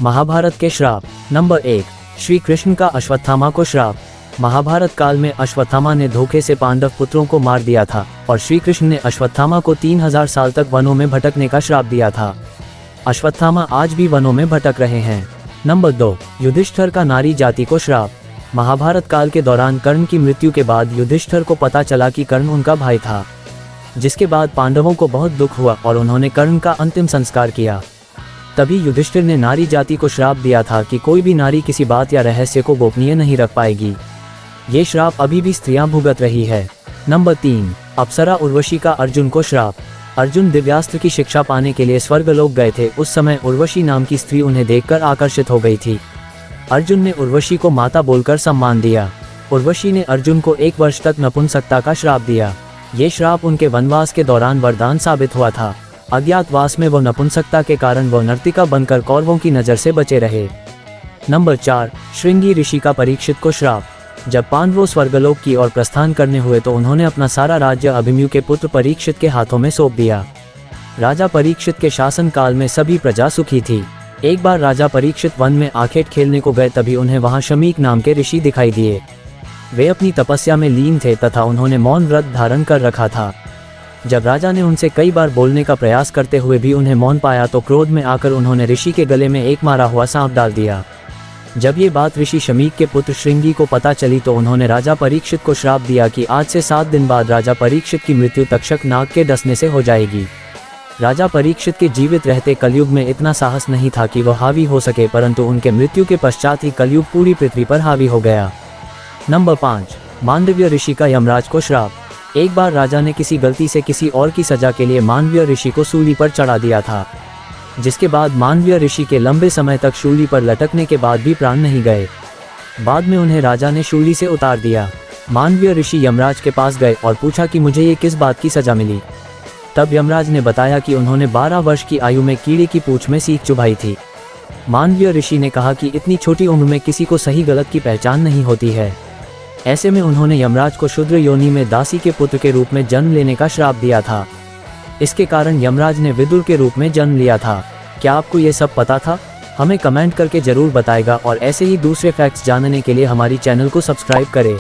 महाभारत के श्राप। नंबर 1, श्री कृष्ण का अश्वत्थामा को श्राप। महाभारत काल में अश्वत्थामा ने धोखे से पांडव पुत्रों को मार दिया था और श्री कृष्ण ने अश्वत्थामा को 3000 साल तक वनों में भटकने का श्राप दिया था। अश्वत्थामा आज भी वनों में भटक रहे हैं। नंबर 2, युधिष्ठिर का नारी जाति को श्राप। महाभारत काल के दौरान कर्ण की मृत्यु के बाद युधिष्ठिर को पता चला कि कर्ण उनका भाई था, जिसके बाद पांडवों को बहुत दुख हुआ और उन्होंने कर्ण का अंतिम संस्कार किया। तभी युधिष्ठिर ने नारी जाति को श्राप दिया था कि कोई भी नारी किसी बात या रहस्य को गोपनीय नहीं रख पाएगी। ये श्राप अभी भी स्त्रियां भुगत रही है। नंबर 3, अप्सरा उर्वशी का अर्जुन को श्राप। अर्जुन दिव्यास्त्र की शिक्षा पाने के लिए स्वर्गलोक गए थे। उस समय उर्वशी नाम की स्त्री उन्हें देखकर आकर्षित हो गई थी। अर्जुन ने उर्वशी को माता बोलकर सम्मान दिया। उर्वशी ने अर्जुन को 1 वर्ष तक नपुंसकता का श्राप दिया। ये श्राप उनके वनवास के दौरान वरदान साबित हुआ था। अज्ञातवास में वो नपुंसकता के कारण वो नर्तिका बनकर कौरवों की नज़र से बचे रहे। नंबर 4, श्रृंगी ऋषि का परीक्षित को श्राप। जब पांडवों स्वर्गलोक की ओर प्रस्थान करने हुए तो उन्होंने अपना सारा राज्य अभिमन्यु के पुत्र परीक्षित के हाथों में सौंप दिया। राजा परीक्षित के शासन काल में सभी प्रजा सुखी थी। एक बार राजा परीक्षित वन में आखेट खेलने को गए, तभी उन्हें वहां शमीक नाम के ऋषि दिखाई दिए। वे अपनी तपस्या में लीन थे तथा उन्होंने मौन व्रत धारण कर रखा था। जब राजा ने उनसे कई बार बोलने का प्रयास करते हुए भी उन्हें मौन पाया तो क्रोध में आकर उन्होंने ऋषि के गले में एक मारा हुआ सांप डाल दिया। जब ये बात ऋषि शमीक के पुत्र श्रृंगी को पता चली तो उन्होंने राजा परीक्षित को श्राप दिया कि आज से 7 दिन बाद राजा परीक्षित की मृत्यु तक्षक नाग के डसने से हो जाएगी। राजा परीक्षित के जीवित रहते कलयुग में इतना साहस नहीं था कि वह हावी हो सके, परंतु उनके मृत्यु के पश्चात ही कलयुग पूरी पृथ्वी पर हावी हो गया। नंबर 5, मांडव्य ऋषि का यमराज को श्राप। एक बार राजा ने किसी गलती से किसी और की सजा के लिए मांडव्य ऋषि को सूली पर चढ़ा दिया था, जिसके बाद मांडव्य ऋषि के लंबे समय तक शूली पर लटकने के बाद भी प्राण नहीं गए। बाद में उन्हें राजा ने शूली से उतार दिया। मांडव्य ऋषि यमराज के पास गए और पूछा कि मुझे ये किस बात की सजा मिली। तब यमराज ने बताया कि उन्होंने 12 वर्ष की आयु में कीड़े की पूंछ में सीख चुभाई थी। मांडव्य ऋषि ने कहा कि इतनी छोटी उम्र में किसी को सही गलत की पहचान नहीं होती है। ऐसे में उन्होंने यमराज को शूद्र योनि में दासी के पुत्र के रूप में जन्म लेने का श्राप दिया था। इसके कारण यमराज ने विदुर के रूप में जन्म लिया था। क्या आपको ये सब पता था? हमें कमेंट करके जरूर बताएगा और ऐसे ही दूसरे फैक्ट्स जानने के लिए हमारी चैनल को सब्सक्राइब करें।